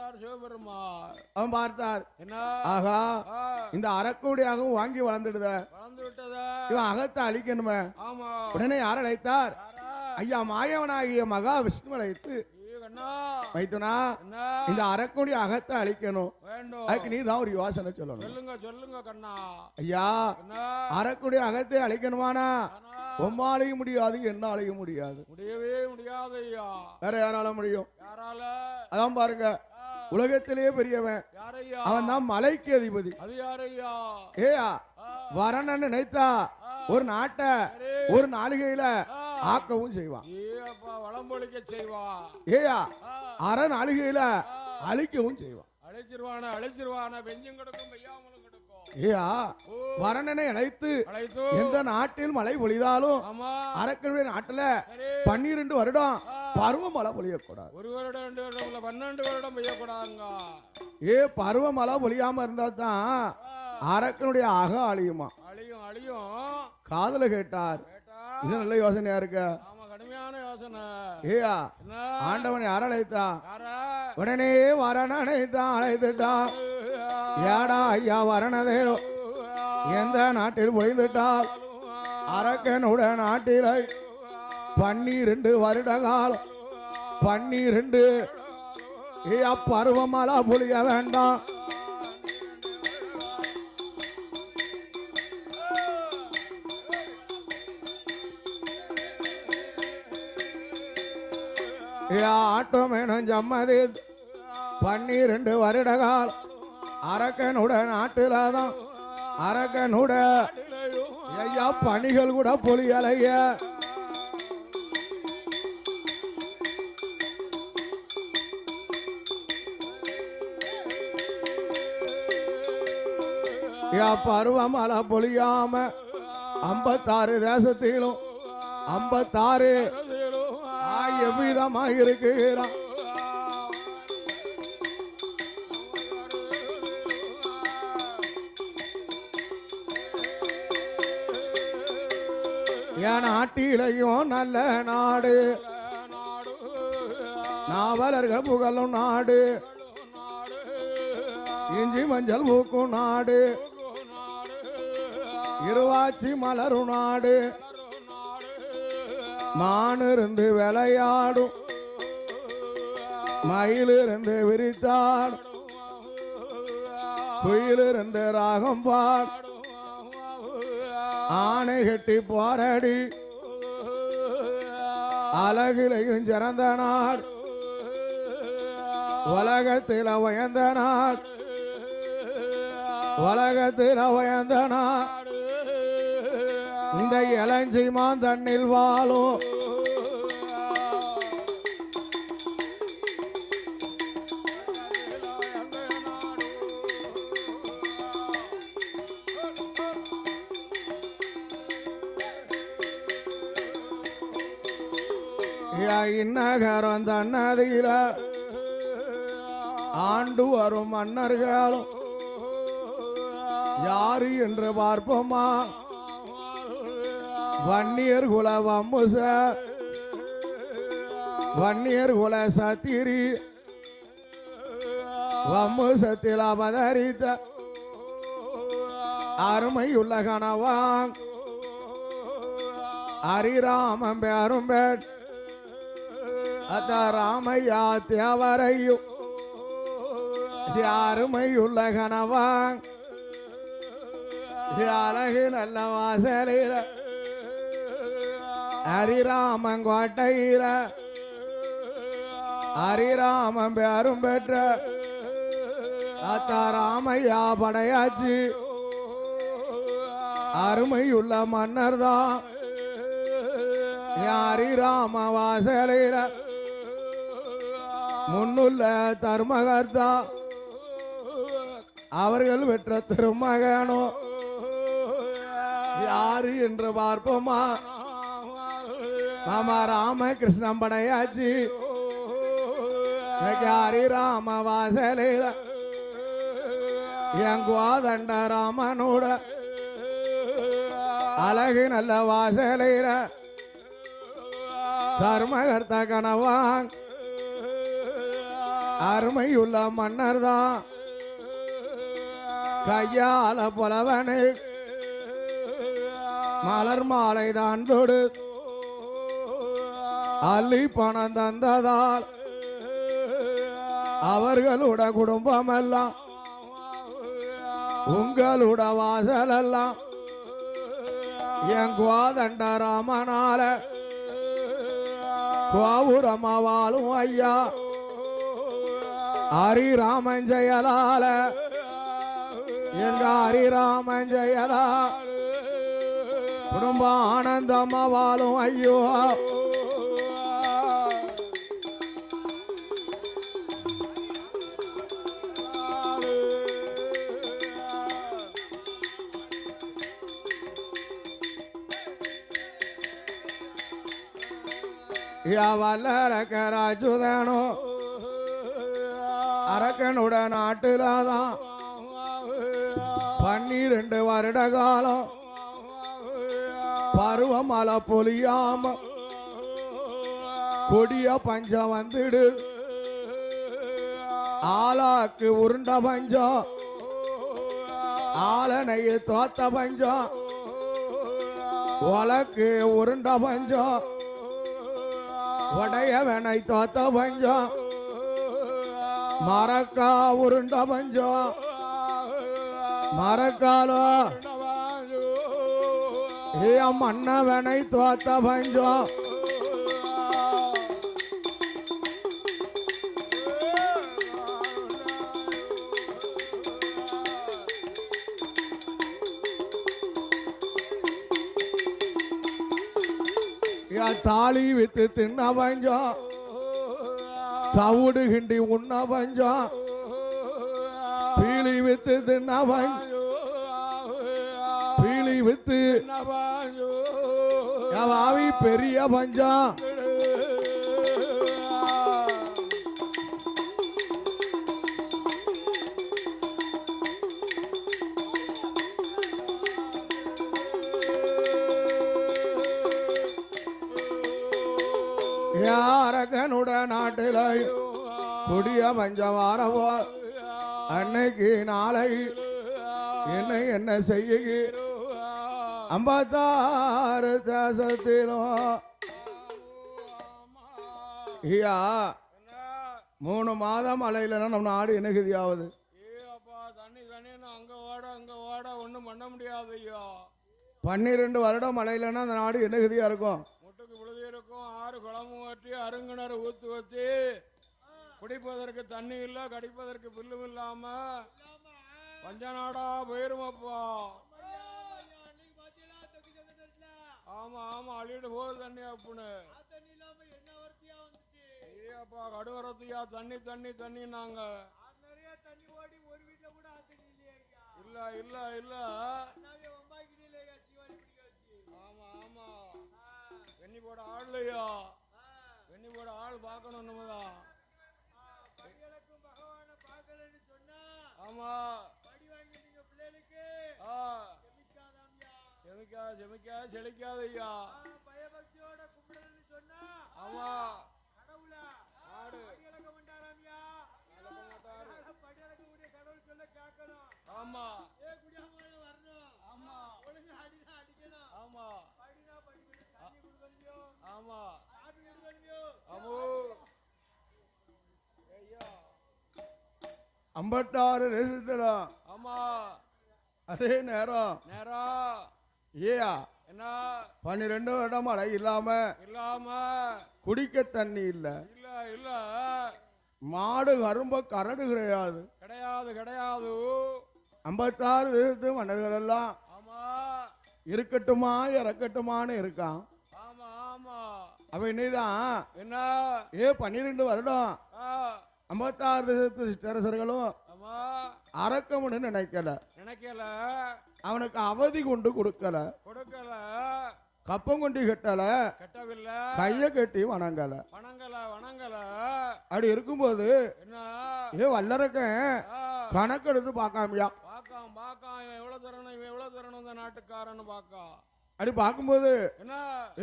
அவன் பார்த்தார், என்ன ஆகா இந்த அரக்கோடியாகவும் வாங்கி வளர்ந்துடுத, இவன் அகத்தை அழிக்கணுமே. உடனே யார் அழைத்தார்? ஐயா மாயவனாகிய மகா விஷ்ணு அழைத்து, வைத்துனா இந்த அரக்கோடி அகத்தை அழிக்கணும், அதுக்கு நீ தான் ஒரு யோசனை சொல்லணும். சொல்லுங்க கண்ணா. ஐயா அரக்கோடி அகத்தை அழிக்கணுமானா உம்மாலையும் முடியாது, என்னாலையும் முடியாது, முடியவே முடியாது ஐயா. வேற யாரால முடியும்? யாரால? அதான் பாருங்க, உலகத்திலேயே பெரியவன் அவன் தான் மலைக்கு அதிபதி. அது யாரையா? ஏயா வரணும்னு நினைத்தா ஒரு நாட்டை ஒரு நாளிகையில ஆக்கவும் செய்வான், வளம்பொழிக்க செய்வான். ஏயா அரை நாளிகையில அழிக்கவும் செய்வான். அழைச்சிருவான வெஞ்சம் கிடக்கும் பெய்யாமலும் கிடக்கும். ஏயா வரணனை அழைத்து எந்த நாட்டில் மழை பொழிதாலும் அரக்கனுடைய நாட்டுல 12 வருடம் பருவ மழை பொழியக்கூடாது. 1 வருடம் 2 வருடம் 12 வருடம் பெய்யக்கூடாதுங்க. பருவமழை பொழியாம இருந்தா தான் அரக்கனுடைய அக அழியுமா? அழியும். காதல கேட்டார், இது நல்ல யோசனையா இருக்க. கடுமையான யோசனை. ஏயா ஆண்டவன் யார அழைத்தான்? உடனே வரண அழைத்தான், அழைத்துட்டான். ஏடா ஐயா வரணதே எந்த நாட்டில் பொழிந்துட்டால் அரக்கனுட நாட்டில 12 வருட காலம் 12 பருவமழை பொழிய வேண்டாம். ஆட்டம் வேணும் சம்மதி 12 வருட காலம் அரக்கனுட நாட்டில தான் அரக்கனுட ஐயா பணிகள் கூட பொழியலைய. பருவமழை பொழியாம 56 தேசத்திலும் 56 எவ்விதமாக இருக்கிறான். என் நாட்டிலையும் நல்ல நாடு, நாவலர்கள் புகழும் நாடு, இஞ்சி மஞ்சள் பூக்கும் நாடு, இருவாச்சி மலரும் நாடு, மானிருந்து விளையாடும் மயிலிருந்து விரித்தாடும் குயிலிருந்து ராகம் பாடு ஆணை கட்டி போராடி அழகிலையும் சிறந்த நாடு, உலகத்தில் உயர்ந்த நாடு, உலகத்தில் உயர்ந்த நாடு இந்த இளஞ்சிமான் தண்ணில் வாழும். இந்நகரம் தன்னதில ஆண்டு வரும் மன்னர்களும் யாரு என்று பார்ப்போமா? வன்னியர் குல வம்முச, வன்னியர் குல சத்திரி, வம்முசத்தில் அவதரித்த அருமையுள்ள கணவாங் ஹரிராமன் பேரும்பேட் அத்த ராமையா தேவரையும் அருமையுள்ள கணவாங் அழகு நல்ல வாசலில ஹரிராமன் கோட்டையில ஹரிராமன் பேரும் பெற்ற அத்த ராமையா படையாச்சு அருமையுள்ள மன்னர் தான் ஹரிராம வாசலில முன்னுள்ள தர்மகர்த்தா அவர்கள் பெற்ற திருமகனோ யாரு என்று பார்ப்போமா? மாமா ராமகிருஷ்ணன் படையாச்சு ஹரிராம வாசலில என் கோதண்ட ராமனோட அழகு நல்ல வாசலில தர்மகர்த்த கணவாங் அருமையுள்ள மன்னர் தான் கையால புலவனு மலர் மாலை தான் தொடு அள்ளி பணம் தந்ததால் அவர்களோட குடும்பம் எல்லாம் உங்களோட வாசல் எல்லாம் என் குவாதண்ட ராமனால கோபுரமா வாழும் ஐயா ஹரிராமன் ஜெயலால எங்க ஹரிராமன் ஜெயலா குடும்ப ஆனந்தமா வாழும் ஐயோ வல்லரக்கராஜுதனோ அரக்கனுட நாட்டுலதான் 12 வருட காலம் பருவமழை பொழியாம கொடிய பஞ்சம் வந்துடு ஆளாக்கு உருண்ட பஞ்சம் ஆலனையை தோத்த பஞ்சம் உலக்கு உருண்ட பஞ்சம் உடையவனை தோத்த பஞ்சம் மரக்கா உருண்ட பஞ்சம் மரக்காலோ மன்னவனை தோத்த பஞ்சம் தாலி வித்து தின்ன பஞ்சம் தவுடு கிண்டி உண்ண பஞ்சம் பீலி வித்து தின்ன பஞ்சம் பீலி வித்து ஆவி பெரிய பஞ்சம் அரக்கனுட நாட்டில கொடிய பஞ்சம் வாரவோ அன்னைக்கு நாளை என்ன செய்ய 56 தேசத்திலும் 3 மாதம் மழையில நம்ம நாடு என்னகுதியாவது தண்ணி அங்க வாட ஒண்ணும் பண்ண முடியாது ஐயா 12 வருடம் மழையிலன்னா அந்த நாடு என்னகுதியா இருக்கும் முட்டுக்கு விழுதி இருக்கும் 6 குளமும் வற்றி அருங்கிணறு ஊத்து வச்சு குடிப்பதற்கு தண்ணி இல்ல கடிப்பதற்கு புல்லும் இல்லாம பஞ்ச நாடா போயிருமாப்பா ஆமா ஆமா அள்ளிட்டு போகுது தண்ணி அப்புன்னு ஏப்பா கடுவரத்தையா தண்ணி தண்ணி தண்ணி நாங்க இல்ல இல்ல இல்ல ஆமா ஆமா வெண்ணி போட ஆள் இல்லையா வெண்ணி போட ஆள் பார்க்கணும் நம்மதான் ஆமா செழிக்காத ஐயா ஆமா ஆமா ஆமா ஆமா ஆமா 56 தேசத்துல ஆமா அதே நேரம் ஏயா என்ன 12 வருடம் மழை இல்லாம குடிக்க தண்ணி இல்ல இல்ல இல்ல மாடு கரும்ப கரடு கிடையாது கிடையாது கிடையாது 56 தேசத்து மன்னர்கள் எல்லாம் ஆமா இருக்கட்டுமா இறக்கட்டுமான்னு இருக்கான் ஆமா ஆமா அவ என்னதான் என்ன 12 வருடம் 56 தேசத்து சிற்றரசர்களும் அரக்கம்னு நினைக்கல அவனுக்கு அவதி கொண்டு கொடுக்கல கப்பம் கொண்டு கட்டல கைய கட்டி வணங்கல அப்படி இருக்கும்போது வல்லரக்க கணக்கெடுத்து பார்க்காமையா எவ்வளவு தரணும் இந்த நாட்டுக்காரன்னு பாக்கா அப்படி பார்க்கும்போது என்ன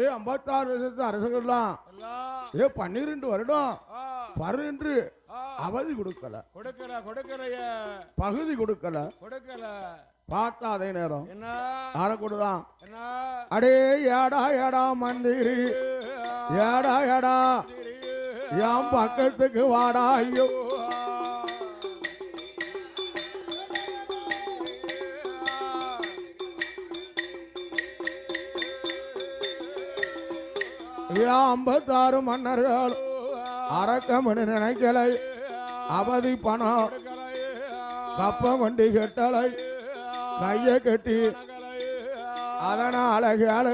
56 வருஷத்து அரசர்கள்லாம் எல்லாம் 12 வருடம் ஆ, பருன்று ஆ, அவதி கொடுக்கல, கொடுக்கலைய பகுதி கொடுக்கல. கொடுக்கல. பார்த்தா அதே நேரம் என்ன யாரக்கூடதான் என்ன அடே ஏடா ஏடா மந்திரி, ஏடா ஏடா என் பக்கத்துக்கு வாடா ஐயோ. ஏன் 56 மன்னர்கள் அரக்கமணி நினைக்கலை, அவதி பணம் கப்ப வண்டி கெட்டலை, கைய கட்டி அதனால கேளு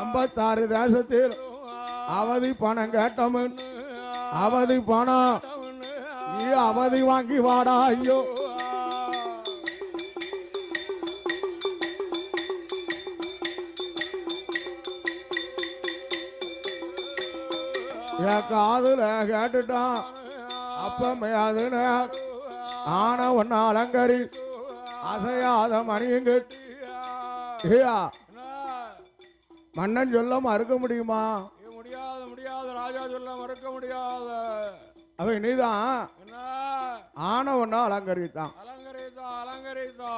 56 தேசத்தில் அவதி பணம் கேட்டவன், அவதி பணம் நீ அவதி வாங்கி வாடா ஐயோ. என் காதுல கேட்டுட்டான் அப்பமே அது ஆன ஒன்னா அலங்கரி அசையாத மணியும் கட்டி. ஏயா மன்னன் சொல்ல மறுக்க முடியுமா? முடியாது முடியாது ராஜா சொல்ல மறுக்க முடியாது. அவன் நீதான் என்ன ஆன ஒன்னா அலங்கரித்தான், அலங்கரித்தா அலங்கரித்தா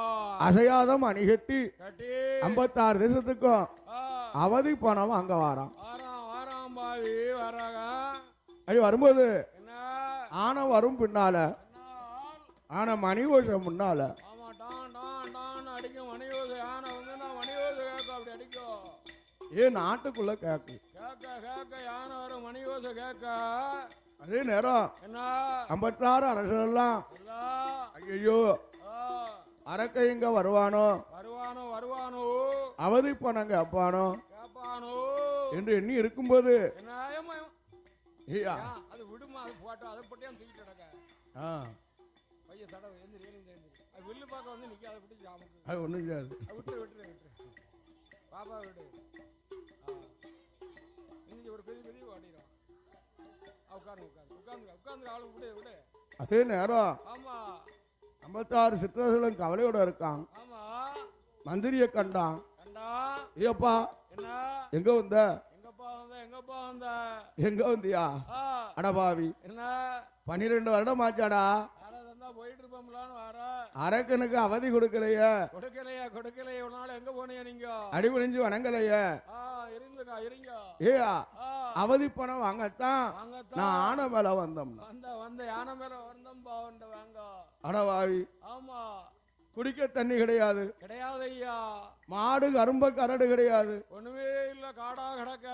அசையாத மணி கட்டி கட்டி 56 தேசத்துக்கும் ஆ, அவதி பணம் அங்க வாரான். வாராம் வாராம் பாவி வராக. அப்படி வரும்போது என்ன ஆன வரும் பின்னால, ஆன மணி வருஷம் முன்னால ஆமா டான் டான் டான் அடிக்கும் மணியோது. யானை வந்து நான் மணியோது கேட்க அப்படி அடிக்கும். நாட்டுக்குள்ள கேக்கு. கேட்க கேட்க யானை வரும் மணியோது கேட்க. அதே நேரம் என்ன 56 அரசெல்லாம் எல்லாம் ஐயோ ஆ, அரக்க இங்க வருவானோ, வருவானோ வருவானோ அவதி பணம் கேட்பானோ கேப்பானோ என்று எண்ணி இருக்கும்போது என்ன ஏம்மா, ஐயா, ஏன் அது விடுமா, அது போட்டோ அதை பட்டியான் தூக்கிட்டு கிடக்க ஆ, பைய தடவை எந்திரி எந்திரி எந்திரி. அது வில்லு பார்க்க வந்து நிற்க, அதை பிடிச்சி நமக்கு அது ஒண்ணும் செய்யாது. விட்டுரு விட்டுரு விட்டுரு பாப்பா விடு. இன்னைக்கு ஒரு பெரிய பெரிய ஓடிடும். உட்காருங்க உட்காரு உட்காந்து உட்காந்து ஆளு விடு விடு. அதே நேரம் ஆமா 56 சிற்றர்களும் கவலையோட இருக்கான். ஆமா மந்திரிய கண்டான். கண்டா ஐயப்பா என்ன எங்க வந்த, எங்கப்பா வந்த எங்கப்பா வந்த. எங்க வந்தியா ஆ, அடபாவி, என்ன 12 வருடம் ஆச்சாடா, யாரா தந்தா போயிட்டு இருப்போம்லான்னு வர. அரக்கனுக்கு அவதி கொடுக்கலையே, கொடுக்கலையா கொடுக்கலையா ஒரு நாள் எங்க போனீங்க நீங்க? அடிபணிஞ்சு வணங்கலையே. இருந்துக்கா இருங்க. ஏயா அவதி பணம் வாங்கத்தான் வாங்கத்தான் நான் ஆன மேல வந்தோம்னா. வந்த வந்த யானை மேல வந்தம்பா வந்த வாங்க. அடவாவி, ஆமா குடிக்க தண்ணி கிடையாது, கிடையாது ஐயா. மாடு கரும்ப கரடு கிடையாது, ஒண்ணுமே இல்ல, காடா கிடக்க.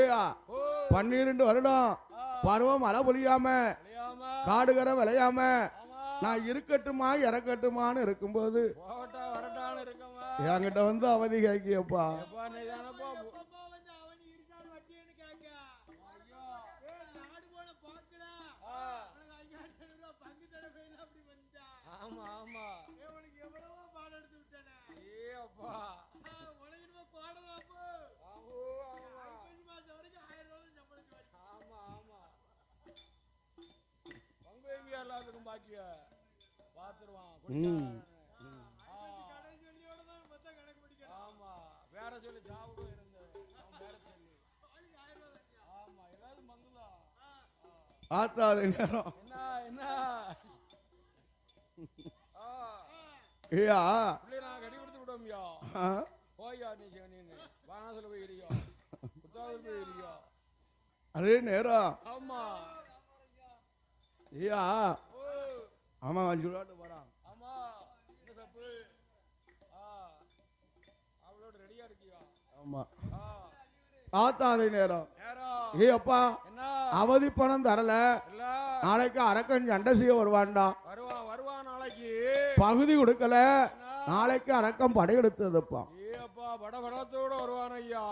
ஏயா ஓ 12 வருடம் பருவம் மழை பொழியாம தெரியாம காடுகரை விளையாம ஆமா நான் இருக்கட்டுமா இறக்கட்டுமான்னு இருக்கும்போது போகட்டா வரட்டான்னு இருக்கமா. என்கிட்ட வந்து அவதி கேக்கியப்பா. எப்பா நீ தானப்பா ஆமா ஆமா. ஏ அப்பா ஆமா ஆமா. பங்கு எங்க எல்லாத்துக்கும் பாக்கிய பாத்துருவான். ஆமா வேற சொல்லி ஜாபகம் இருந்தது வேற சொல்லி. ஆமா ஏதாவது மங்களா ஆத்தாது நேரம் என்ன என்ன ஐயா பிள்ளை நான் கட்டி கொடுத்து விடுவோம்யா. போய்யா நீ நீங்க வானத்துல போய் இருக்கியா, புத்தாவூர் போய் இருக்கியா. அதே நேரம் ஆமா ஐயா ஓ ஆமா சொல்லிட்டு போறான். ஆமா இந்த தப்பு. அவளோட ரெடியா இருக்கியா? ஆமா ஆத்தாது நேரம் நேரம் ஏ அப்பா என்ன அவதி பணம் தரல, இல்ல நாளைக்கு அரக்கன் சண்டை செய்ய வருவான்டா, வருவான் வருவான் நாளைக்கு. பகுதி கொடுக்கல, நாளைக்கு அரக்கம் படையெடுத்ததுப்பா. ஏ அப்பா படபடத்தோட வருவான் ஐயா.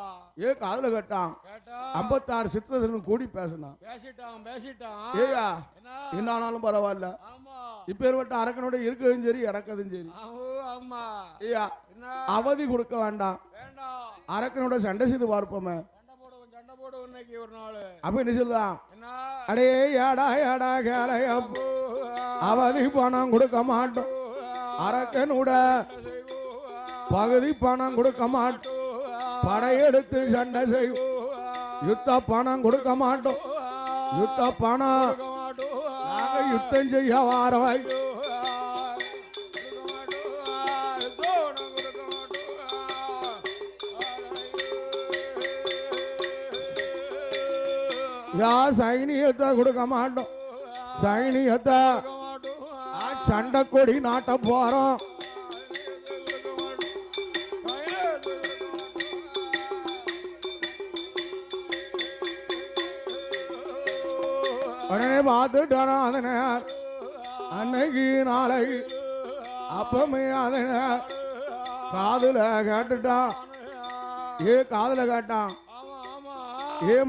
காதுல கேட்டான். கேட்டா 56 சிற்றர்களும் கூடி பேசினான். பேசிட்டான் பேசிட்டான். ஏயா என்ன என்ன ஆனாலும் பரவாயில்ல, ஆமா இப்பேற்பட்ட அரக்கனோட இருக்கதும் சரி இறக்கதும் சரி. ஆமா ஐயா என்ன அவதி கொடுக்க வேண்டாம், வேண்டாம், அரக்கனோட சண்டை செய்து பார்ப்போமே. சண்டை போடுவோம் இன்னைக்கு ஒரு நாள். அப்ப என்ன சொல்லுதான், என்ன அடே ஏடா ஏடா கேளை அவதி பணம் கொடுக்க மாட்டோம், அரக்கனோட பகுதி பணம் கொடுக்க மாட்டோம், படையெடுத்து சண்டை செய்யும் யுத்த பணம் கொடுக்க மாட்டோம் யுத்த பணம் நாங்க யுத்தம் செய்ய வாரவாய் யா சைனியத்தை கொடுக்க மாட்டோம் சைனியத்தை சண்டை கொடி நாட்ட போறோம் உடனே பார்த்துட்டாரா அதன அன்னைக்கு நாளை அப்பமே அதன காதுல கேட்டுட்டான் காதுல கேட்டான்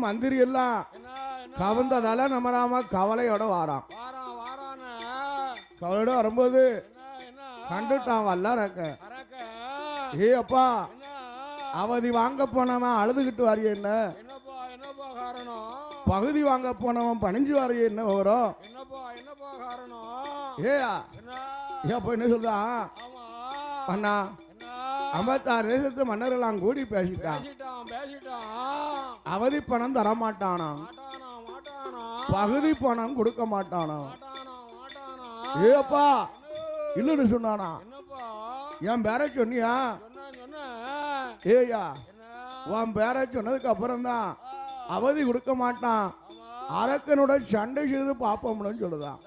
மந்திரி எல்லாம் கவுந்ததால நம்மராம கவலையோட வாரான் கவலையோட வரும்போது கண்டுட்டான் வல்லாரக்க அப்பா அவதி வாங்க போனவன் அழுதுகிட்டு வாரிய என்ன பகுதி வாங்க போனவன் பணிஞ்சு வாரிய என்ன வரும் அப்ப என்ன சொல்றான் அண்ணா 56 தேசத்து மன்னரெல்லாம் கூடி பேசிட்டான் அவதி பணம் தர மாட்டானா பகுதி பணம் கொடுக்க மாட்டானா அப்பா இல்லன்னு சொன்னானா என் பேர சொன்னியா ஏயா உன் பேர சொன்னதுக்கு அப்புறம் தான் அவதி கொடுக்க மாட்டான் அரக்கனுடன் சண்டை செய்து பாப்போம்னு சொல்லுதான்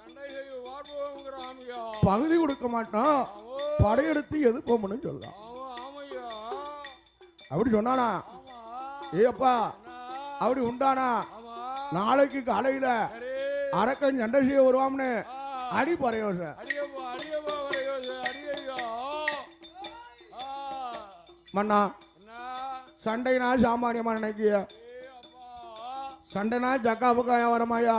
பகுதி கொடுக்க மாட்டான் படையெடுத்து எதிர்ப்போம்னு சொல்லுதான் அப்படி சொன்னானா அப்பா அப்படி உண்டானா நாளைக்கு காலையில அரக்கன் சண்டை செய்ய வருவாம்னு அடி பறையோச மன்னா சண்டைனா சாமானியமா நினைக்கிய சண்டைனா ஜக்கா புக்கா வியாபாரமாயா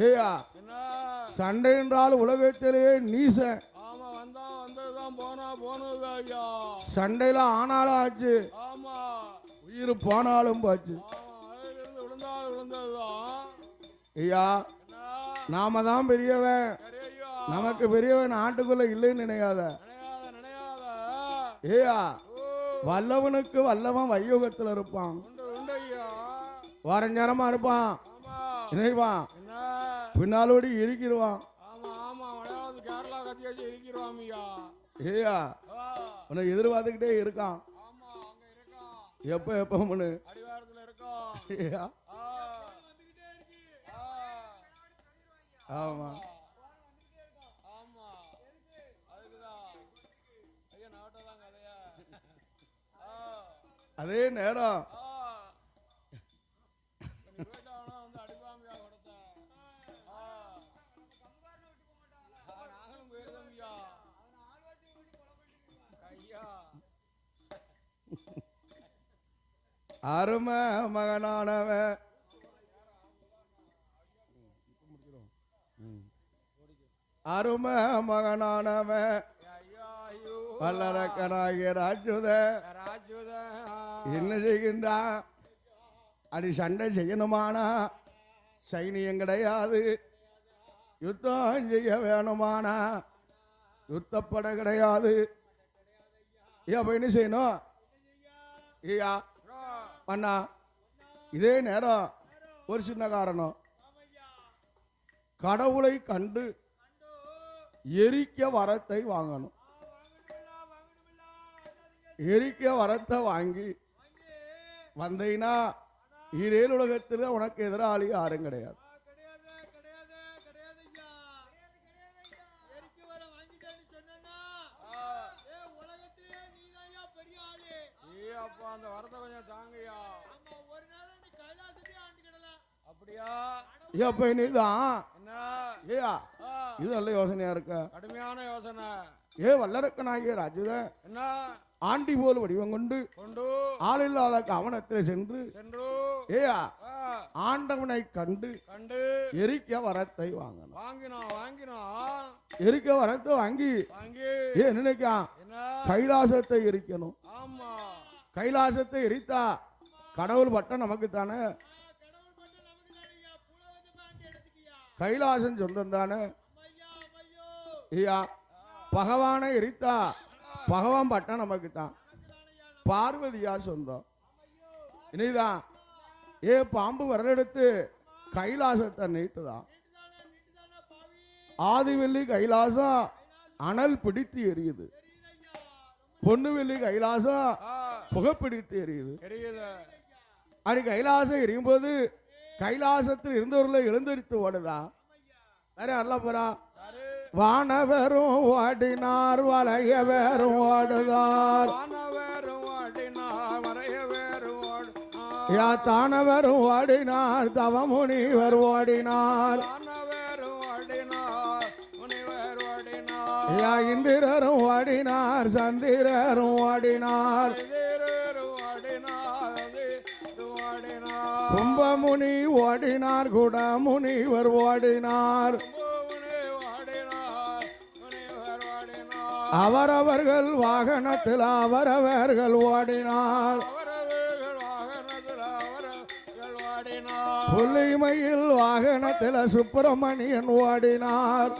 ஏயா சண்டை என்றால் உலகத்திலேயே நீச சண்டையில ஆனாலும் ஆச்சு உயிர் போனாலும் போச்சு ஐயா நாம தான் பெரியவன் நமக்கு பெரியவன் நாட்டுக்குள்ள இல்லைன்னு நினைக்காத ஏயா வல்லவனுக்கு வல்லவன் வையோகத்துல இருப்பான் வாரஞ்சரமா இருப்பான் நினைவான் பின்னாலோடி இருக்கிறவான் ஏயா உன்னை எதிர்பார்த்துக்கிட்டே இருக்கான் எப்ப எப்ப ஆமா அதே நேரம் அருமை மகனானவன் அருமை மகனானவன் வல்லரக்கனாகிய ராஜுத என்ன செய்கின்றான் அது சண்டை செய்யணுமானா சைனியம் கிடையாது யுத்தம் செய்ய வேணுமானா யுத்தப்பட கிடையாது அப்ப என்ன செய்யணும் ஐயா அண்ணா இதே நேரம் ஒரு சின்ன காரணம் கடவுளை கண்டு எரிக்க வரத்தை வாங்கணும் எரிக்க வரத்தை வாங்கி வந்தீங்கன்னா ஈரேல் உலகத்தில் உனக்கு எதிராளி யாரும் கிடையாது அந்த வரத்தை கொஞ்சம் தாங்கயா அப்படியா அப்ப நீதான் ஏயா இது நல்ல யோசனையா இருக்க கடுமையான யோசனை வல்லரக்கனாகிய ராஜுத என்ன ஆண்டி போல் வடிவம் கொண்டு ஆள் இல்லாத கவனத்தில் சென்று ஏயா ஆண்டவனை கண்டு எரிக்க வரத்தை வாங்கணும் வாங்கினோம் எரிக்க வரத்தை வாங்கி நினைக்கா கைலாசத்தை எரிக்கணும் கைலாசத்தை எரித்தா கடவுள் பட்டம் நமக்கு தானே கைலாசம் சொந்தம் தானே ஐயா பகவானை எரித்தா பகவான் பட்டம் நமக்கு தான் பார்வதியா சொந்தம். இனிதான் ஏ பாம்பு வரலெடுத்து கைலாசத்தை நீட்டுதான். ஆதிவெள்ளி கைலாசம் அனல் பிடித்து எரியுது. பொன்னுவெள்ளி கைலாசம் புகைப்பிடித்து எரியுது. அது கைலாசம் எரியும் போது கைலாசத்தில் இருந்தவர்களை எழுந்தரித்து ஓடுதா. வேற யாரெல்லாம் போறா? வானவரும் ஓடினார் வளையவரும் ஓடுதார். யா தானவரும் ஓடினார் தவமுனிவர் ஓடினார். யா இந்திரரும் ஓடினார் சந்திரரும் ஓடினார். கும்பமுனி ஓடினார் குடமுனிவர் ஓடினார். அவரவர்கள் வாகனத்தில் அவரவர்கள் ஓடினார். புள்ளிமையில் வாகனத்தில் சுப்பிரமணியன் ஓடினார்.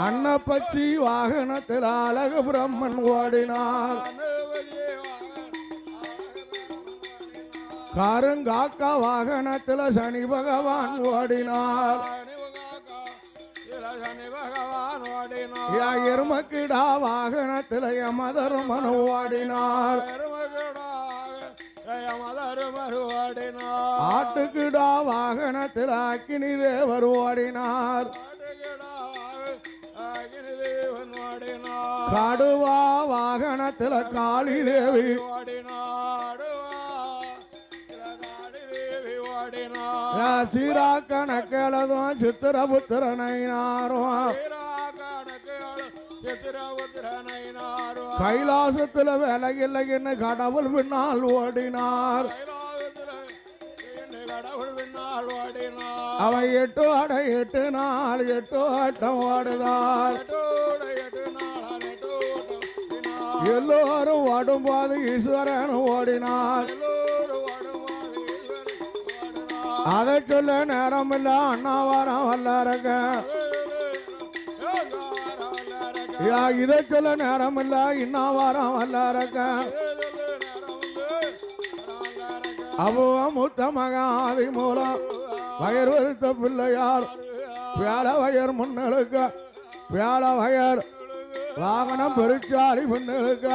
அன்னப்பச்சி வாகனத்தில் அழகு பிரம்மன் ஓடினார். கருங்காக்கா வாகனத்தில் சனி பகவான் ஓடினார். எருமக்கிடா வாகனத்தில் யமதர்மன் ஓடினார். ஆட்டுக்கிடா வாகனத்தில் அக்கினி தேவர் ஓடினார். கடுவா வாகனத்தில் காளி தேவி சீரா கணக்கெழுதும் சித்திரபுத்திரனாரும் கைலாசத்துல விலகில்லைன்னு கடவுள் பின்னால் ஓடினார். அவை 8 அடை 8 நாள் 8 ஆட்டம் ஓடுதார். எல்லோரும் ஓடும்போது ஈஸ்வரன் ஓடினார். அதை சொல்ல நேரம் இல்ல அண்ணாவாரம் வல்லாரங்க. இதை சொல்ல நேரம் இல்ல இன்னாவாரம் வல்லாரங்க. அவ்வளோ மூத்த மகாதி மூலம் வயர் வருத்த பிள்ளையார் பேல வயர் முன்னெழுக்க பேல வயர் வாகனம் பெருச்சாரி முன்னெழுக்க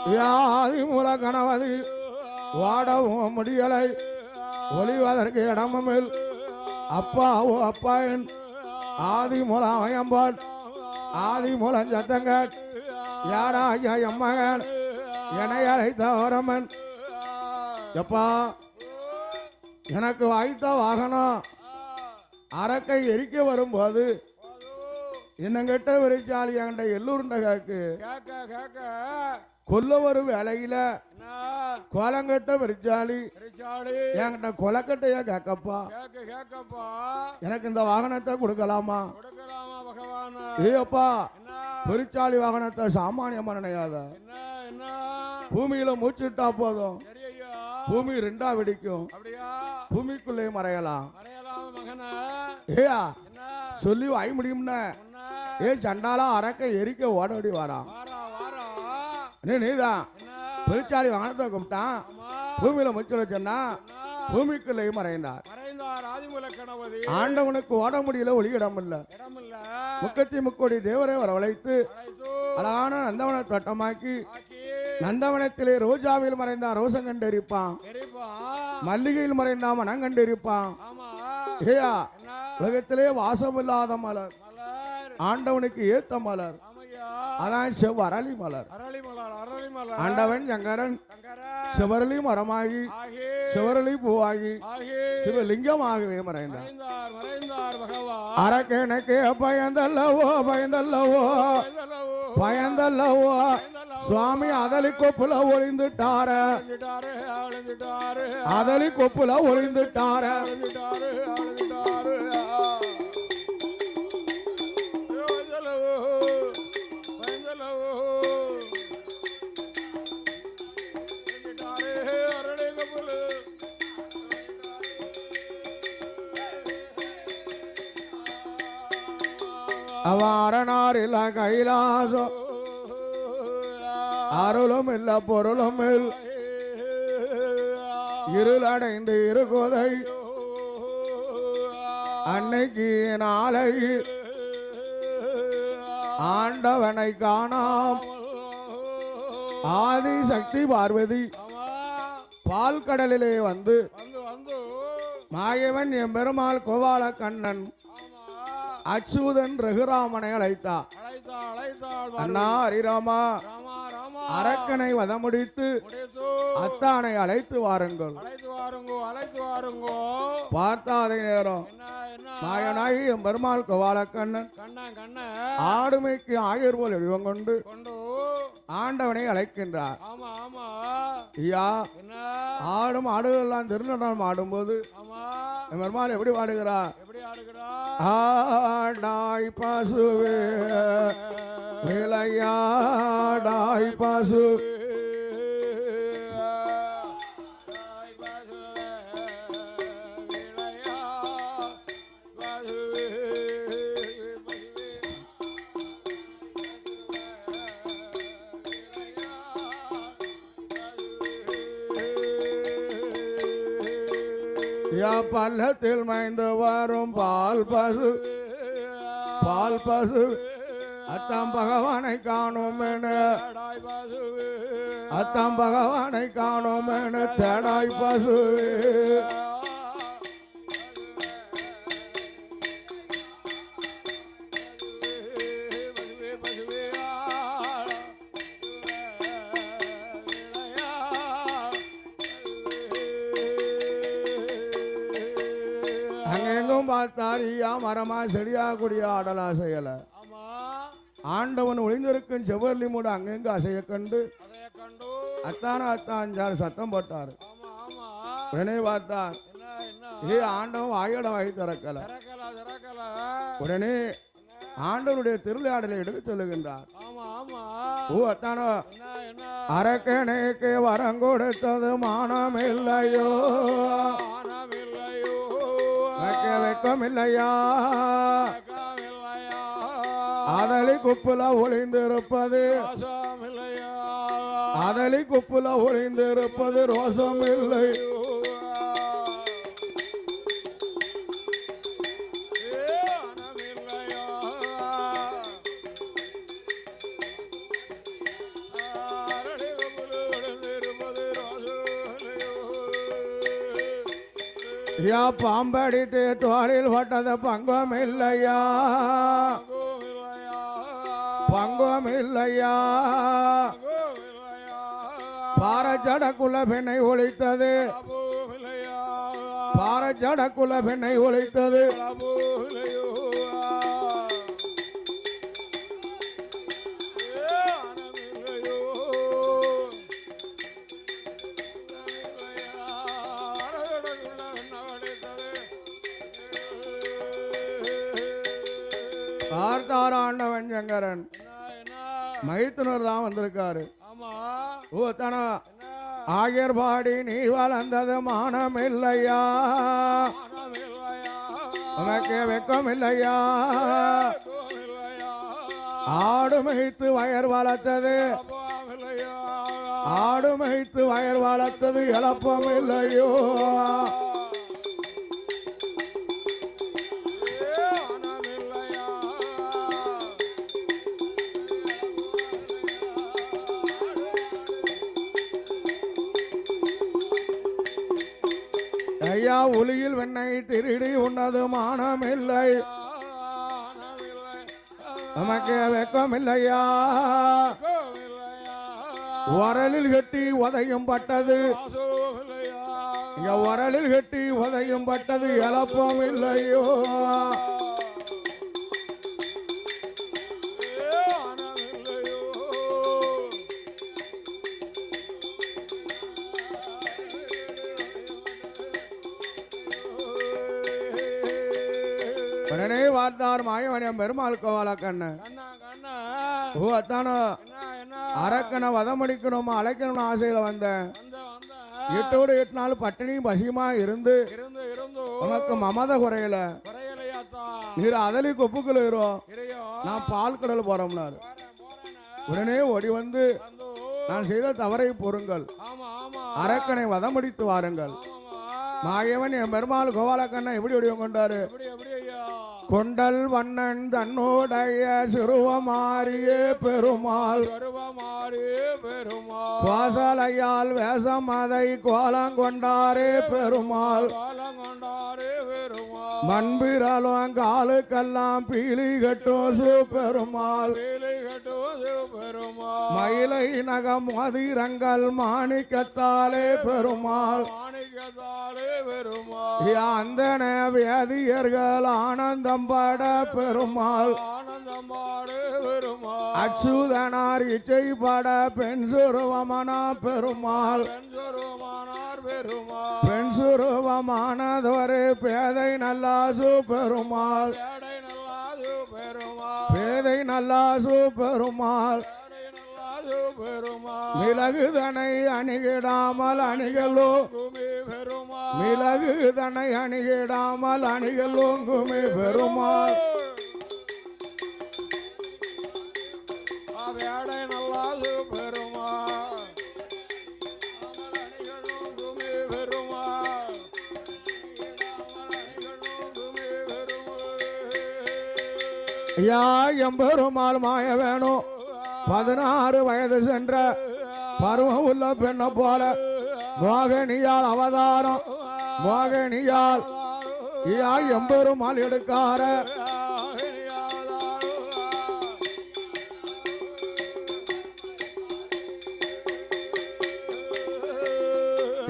வியாதி மூல கணவதி வாடவும் முடியலை ஒளிவதற்கு இடமில் அப்பாவோ அப்பாயன் ஆதி மூலம் அயம்பாள் ஆதி மூலம் சத்தங்கள் யாராய எம்மகன் என்னை அழைத்த ஓரமன். எப்பா எனக்கு வாய்த்த வாகனம் அரக்கை எரிக்க வரும்போது என்னங்கிட்ட விரிச்சாலி என்கிட்ட எல்லூருண்ட கேக்கு கொல்ல வரும் வேலையில கோலங்கட்ட விரிச்சாலி என்கிட்ட கொலக்கட்டைய கேக்கப்பா எனக்கு இந்த வாகனத்தை கொடுக்கலாமா? ஏப்பா பெருச்சாலி வாகனத்தை சாமானியமா நினையாத. பூமியில மூச்சுட்டா போதும் பூமி 2ஆ வெடிக்கும். பூமிக்குள்ளே மறையலாம். ஏயா சொல்லி வாய் முடியும்னா ஏ சண்டாலா அரக்க எரிக்க ஓடோடி வாரான். நீதான் பெருச்சாலி வாகனத்தை கூப்பிட்டான். பூமியில மூச்சு வச்சா பூமிக்குள்ளே மறைந்தார். ஆண்டவனுக்கு ஓட முடியல ஒளியிடம் இல்ல. முக்கத்தி முக்கோடி தேவரை வரவழைத்து அழகான நந்தவன தோட்டமாக்கி நந்தவனத்திலே ரோஜாவில் மறைந்தார் ரோசம் கண்டிருப்பான். மல்லிகையில் மறைந்தா மனம் கண்டிருப்பான். ஏயா உலகத்திலே வாசம் இல்லாத மலர் ஆண்டவனுக்கு ஏத்த மலர் அதான் செவ்வரளி மலர். ஆண்டவன் சங்கரன் சிவரளி மரமாகி சிவரளி பூவாகி சிவலிங்கமாகவே மறைந்தார். அரக்கனுக்கு பயந்தல்லவோ பயந்தல்லவோ பயந்தல்லவோ சுவாமி அதலி கொப்புல ஒளிந்துட்டார அதலி கொப்புல ஒளிந்துட்டார. அவன் அரணார் இல்ல கைலாசம் அருளும் இல்ல பொருளும் இல்ல இருளடைந்து இருக்குதை அன்னைக்கு நாளை ஆண்டவனை காணாம் ஆதி சக்தி பார்வதி பால் கடலிலே வந்து மாயவன் எம்பெருமாள் கோபால கண்ணன் அச்சுதன் ரகுராமனை அழைத்தார். அண்ணா ஹரிராமா அரக்கனை வதமுடித்து அத்தானை அழைத்து வாருங்கள். பார்த்தாதை நேரம் மாயனாகி எம்பெருமாள் கோபால கண்ணன் ஆடுமைக்கு ஆயர் போல் வடிவம் கொண்டு ஆண்டவனை அழைக்கின்றார். ஐயா ஆடும் ஆடுகள் எல்லாம் திருநடம் ஆடும்போது பெருமாள் எப்படி பாடுகிறார்? ஆடாய் பசுவே விளையாடாய் பசு பள்ளத்தில் மைந்து வரும் பால் பசு அத்தாம் பகவானை காணும் என அத்தாம் பகவானை காணும் என தேடாய் பசுவே பார்த்தாரியா மரமா செடியா குடியா ஆடலா செய்யல ஆண்டவன் ஒளிந்திருக்கும் செவ்வர்லி மூட அங்கெங்க அசைய கண்டு அத்தான் சத்தம் போட்டார். உடனே பார்த்தார் ஆண்டவன் வாயோட வாய் திறக்கல. உடனே ஆண்டவனுடைய திருவிளையாடலை எடுத்து சொல்லுகின்றார். ஓ அத்தானோ அரக்கனுக்கு வரம் கொடுத்தது மானம் இல்லையோ வெக்கம் இல்லையா அதலி குப்புல ஒளிந்திருப்பது அதலி குப்புல ஒளிந்திருப்பது ரோசம் இல்லை. யா பாம்படித்து தோளில் பட்டது பங்கம் இல்லையா பங்கம் இல்லையா பாரஜடக்குள்ள பெண்ணை ஒழித்தது பாரஜடக்குள்ள பெண்ணை ஒழித்தது ஆண்டவன் சங்கரன் மைத்துனர் தான் வந்திருக்காரு. ஓ தானா ஆயர் பாடி நீ வளர்ந்தது மானம் இல்லையா உனக்கு வெக்கம் இல்லையா ஆடு மேய்த்து வயர் வளர்த்தது ஆடு மேய்த்து வயர் வளர்த்தது இழப்பம் இல்லையோ ஐயா ஒளியில் வெண்ணை திருடி உன்னது மானம் இல்லை நமக்கு வெக்கம் இல்லையா வரலில் கட்டி உதையும் பட்டது இங்க வரலில் கட்டி உதையும் பட்டது இழப்பம் இல்லையோ உடனே வார்த்தார் மாயவனியம் பெருமாள் கோவால கண்ணு ஓ அத்தானோ அரக்கனை வதமடிக்கணும் அழைக்கணும்னு ஆசையில வந்தேன் 8 ஓடு 8 நாள் பட்டினியும் பசியுமா இருந்து உனக்கு மமத குறையல நீர் அதலி கொப்புக்குள்ள நான் பால் கடல் போறோம்னாரு. உடனே ஓடி வந்து நான் செய்த தவறை பொறுங்கள், அரக்கனை வதமடித்து வாருங்கள். மாயவன் என் பெருமாள் கோபாலக்கண்ணா எப்படி வடிவம் கொண்டாரு? கொண்டல் வண்ணன் தன்னோடைய சிறுவமாரியே பெருமாள் கோசலையால் வேஷம் அதை கோலம் கொண்டாரே பெருமாள். மண்பிரலும் காலுக்கெல்லாம் பீலி கட்டும் பெருமாள். மயிலை நகம் மதிரங்கள் மாணிக்கத்தாலே பெருமாள். அந்தன வேதியர்கள் ஆனந்தம் பாட பெருமாள். அச்சுதனார் இச்சை பாட பெண் சுருவமனா பெருமாள். பெண் சுருவமானதொரு பேதை நல்லாசு பெருமாள். பேதை நல்லாசு பெருமாள். மிளகுதனை அணிகிடாமல் அணிகளோ மிளகுதனை அணிகிடாமல் அணிகளோங்குமே பெருமாள். வேடை நல்லாசு பெருமாள். ஐயா எம்பெருமாள் மாய வேணும். 16 வயது சென்ற பருவம் உள்ள பெண்ணை போல மோகனியால் அவதாரம். மோகனியால் ஐயா எம்பெருமாள் எடுக்கார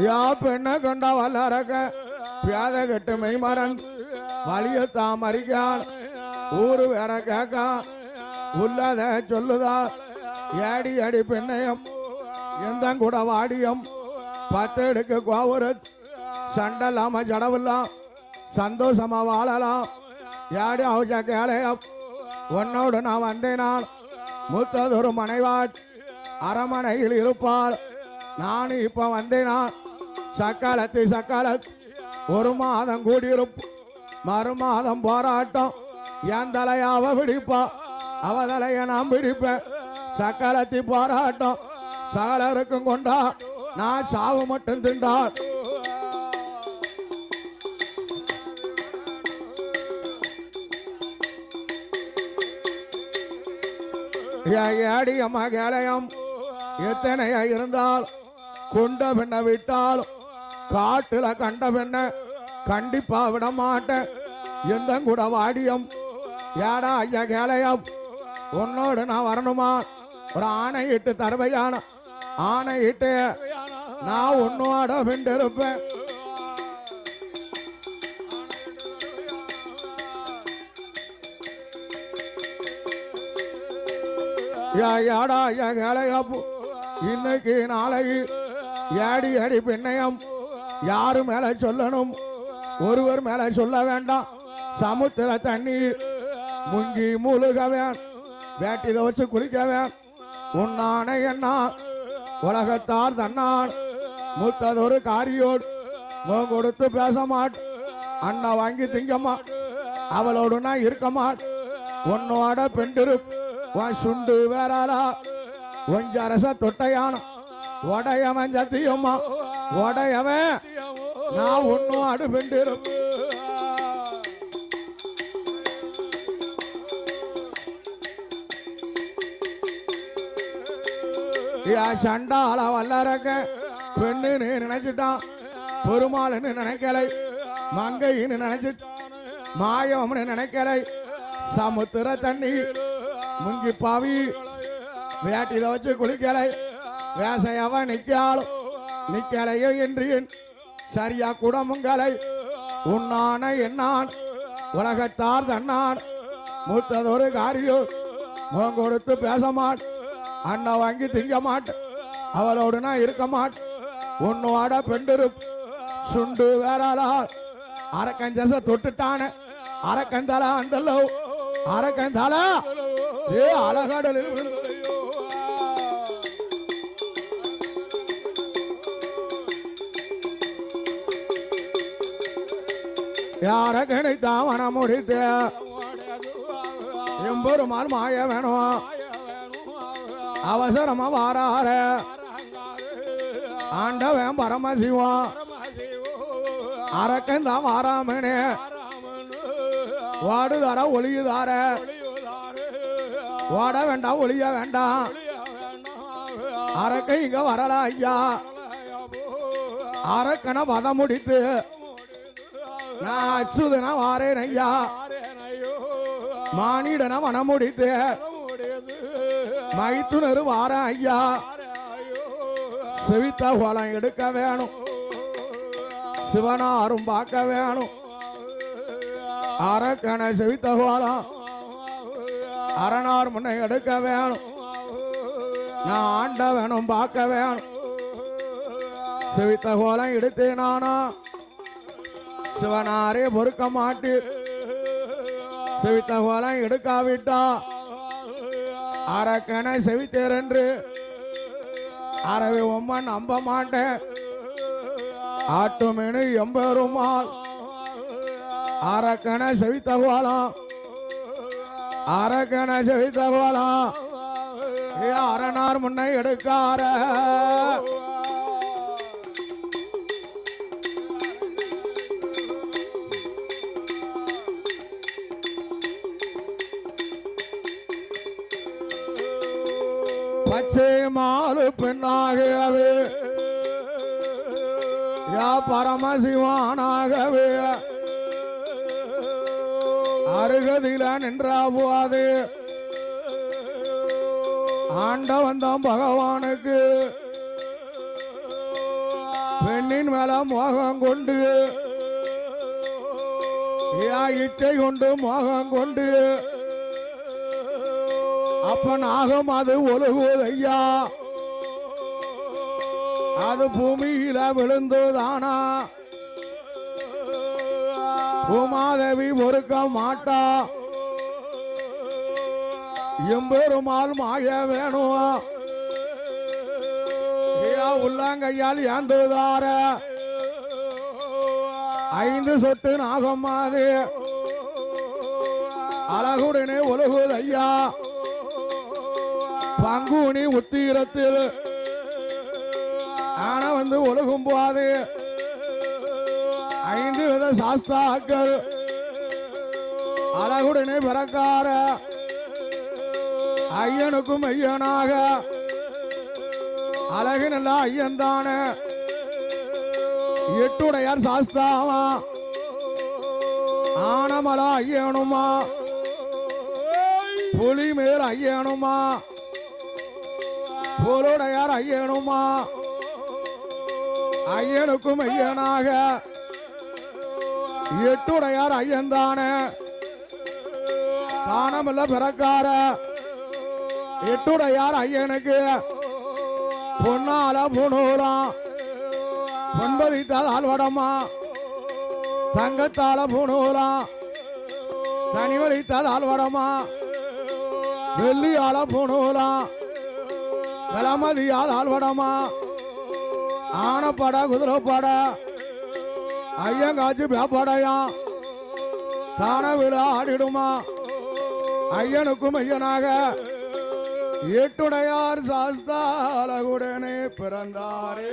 யா பெண்ணை கொண்ட வல்லரக்க பேத கட்டு மெய்மரன் வலியத்தான் மறிக்கான். ஊரு வேற கேட்க உள்ளத சொல்லுதா. ஏடி அடி பெண்ணையம் எந்த கூட வாடியம் 10 எடுக்க கோவரத் சண்டலாம ஜடவில்லாம் சந்தோஷமா வாழலாம். ஏடி அவஜ கேளையம் உன்னோடு நான் வந்தேனால் மூத்ததொரு மனைவாட் அரமனையில் இருப்பாள். நான் இப்ப வந்தேனால் சக்காலத் 1 மாதம் கூடியிருப்பு. மறுமாதம் போராட்டம். என் தலையாவ பிடிப்பா, அவ தலைய நான் பிடிப்பேன். சக்காலத்தி போராட்டம் சகலருக்கும் கொண்டா, நான் சாவு மட்டும் திண்டார். ஏடி அம்மா கேளையம் எத்தனையா இருந்தால் கொண்ட பெண்ணை விட்டால் காட்டுல கண்ட பெண்ணை கண்டிப்பா விட மாட்டேன். எந்த கூட வாடியம் ஏடா ஐயா கேளையம் உன்னோடு நான் வரணுமா? ஒரு ஆணை இட்டு தருவையான ஆணை இட்டு நான் உன்னோட வெண்டிருப்பேன். ஏடா ஐயா கேளையப்பு இன்னைக்கு நாளைக்கு ஏடி அடி பெண்ணையம் யாரு மேல சொல்லணும்? ஒருவர் மேல சொல்ல வேண்டாம். சமுத்திர தண்ணீர் முங்கி மூழ்கவேன், வேட்டி துவச்சு குளிக்கவேன். உன்னான என்ன உலகத்தார் தன்னான் மூத்ததொரு காரியோடு முகம் கொடுத்து பேச மாட். அண்ணா வாங்கி திங்க மாட். அவளோடு நான் இருக்க மாட். உன்னோட பெண்டிரு உன் சுண்டு வேறாளா ஒஞ்சரச தொட்டையான உடையவன் சத்தியம்மா உடையவன் நான் உன்னோடு பெண்டிரு. சண்டால வல்லரக்க பெண்ணுன்னு நினைச்சிட்டான், பெருமாள்னு நினைக்கலை, மங்கைன்னு நினைச்சிட்டான், மாயம்னு நினைக்கலை. சமுத்திர தண்ணி முங்கி பாவி வேட்டி வச்சு குளிக்கலை. வேசையவ நிக்காலும் நிக்கலையோ என்று சரியா குடமுங்கலை. உன்னான என்னான் உலகத்தார் தன்னான் மூத்ததொரு காரியோ முகம் கொடுத்து பேச மாட். அண்ணா வாங்கி திங்க மாட். அவளோடு நான் இருக்க மாட். உன்னோட பெண்டிரு சுண்டு வேறாளா அரக்கஞ்சச தொட்டுட்டான அரக்கந்தலா அந்தல்லோ அரக்கந்தாலா ஏ அழகாடலில் யார கணித்தான் மனம் முடித்த என் எம்பெருமாள் மாய வேணும் மாய வேணும் அவசரமா வாரார ஆண்டவன் பரமசிவம் அரக்கன் தான் வாராமனே வாடுதார ஒளியுதார வாட வேண்டாம் ஒளிய வேண்டாம் அரக்கன் இங்க வரல ஐயா அரக்கனை பதம் முடித்து நான் அச்சுதனா வாரேன் ஐயா மானிடன மனம் முடித்து மைத்துணரு வார ஐயா செவித்த கோலம் எடுக்க வேணும் சிவனாரும் பார்க்க வேணும் அரக்கனை செவித்த கோலம் அரணார் முன்னை எடுக்க வேணும் நான் ஆண்ட வேணும் பார்க்க வேணும் செவித்த கோலம் எடுத்தேனானா சிவனாரே பொறுக்க மாட்டு செவித்த கோலம் எடுக்காவிட்டா அரக்கனை செவித்தேர் என்று அறவை உம்மை நம்ப மாட்டேன் ஆட்டுமேனு எம்பெருமாள் அரக்கனை செவித்த கோலம் அரக்கனை செவித்த கோலம் அரணார் முன்னை எடுக்கார பச்சை மாலு பெண்ணாகவே யா பரமசிவானாகவே அருகதில நின்றா போது ஆண்ட வந்தான் பகவானுக்கு பெண்ணின் மேல மோகம் கொண்டு யா இச்சை கொண்டு மோகம் கொண்டு அப்ப நாகம் அது ஒழுகுதையா அது பூமியில விழுந்துதானா பூமாதேவி பொறுக்க மாட்டா எம்பெருமாள் மாய வேணும் உள்ளங்கையால் ஏந்துதார 5 சொட்டு நாகம்மாது அழகுடனே ஒழுகுதையா பங்குனி உத்திரத்தில் ஆன வந்து ஒழுகும் போது 5 வித சாஸ்தாக்கள் அழகுடனே பிறக்கார ஐயனுக்கும் ஐயனாக அழகினல்ல ஐயன்தான 8 உடையார் சாஸ்தாவா ஆனமல ஐயனுமா புலி மேல் ஐயனுமா புலுடையார் ஐயனுமா ஐயனுக்கும் ஐயனாக 8 உடையார் ஐயன்தான தானமல்ல பிறக்கார 8 உடையார் ஐயனுக்கு பொன்னால பூணூலாம் பொன்பதித்தால் ஆழ்வடமா தங்கத்தால பூணூலாம் தனிவலித்தால் ஆழ்வடமா வெள்ளியால பூணூலாம் கலமதியால் ஆழ்வடமா ஆனப்பட குதிரைப்பட ஐயங்காட்சி பேப்படையா தான விழா ஆடிடுமா ஐயனுக்கும் ஐயனாக 8 உடையார் சாஸ்தாலகுடனே பிறந்தாரே